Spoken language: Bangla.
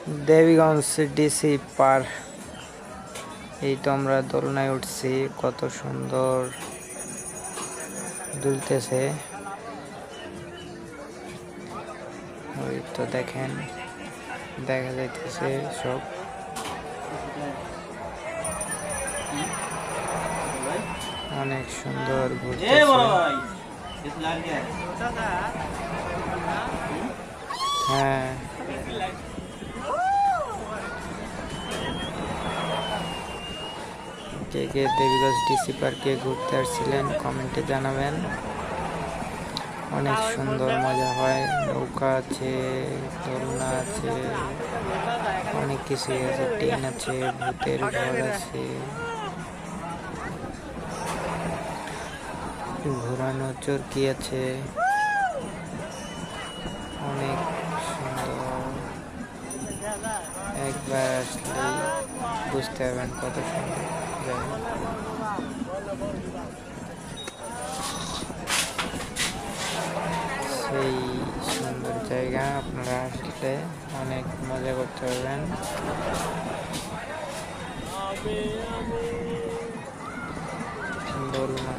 দেবীগঞ্জ ডিসি পার। এই তো আমরা দোলনায় উঠছি, কত সুন্দর দুলতেছে। ওই তো দেখেন, দেখা যাইতেছে সব। অনেক সুন্দর ঘুরতেছে। হ্যাঁ, কে কে দেবীগঞ্জ ডিসি পার্কে ঘুরতে আসছিলেন কমেন্টে জানাবেন। অনেক সুন্দর মজা হয়, নৌকা আছে, দোলনা আছে, অনেক কিছুই আছে, ট্রেন আছে, ভূতের ঘর আছে, ঘোরানো চরকি আছে। অনেক সুন্দর, একবার আসলে বুঝতে পারবেন কত সুন্দর জায়গা। সেই সুন্দর জায়গা, আপনারা আসলে অনেক মজা করতে পারবেন। দোলনা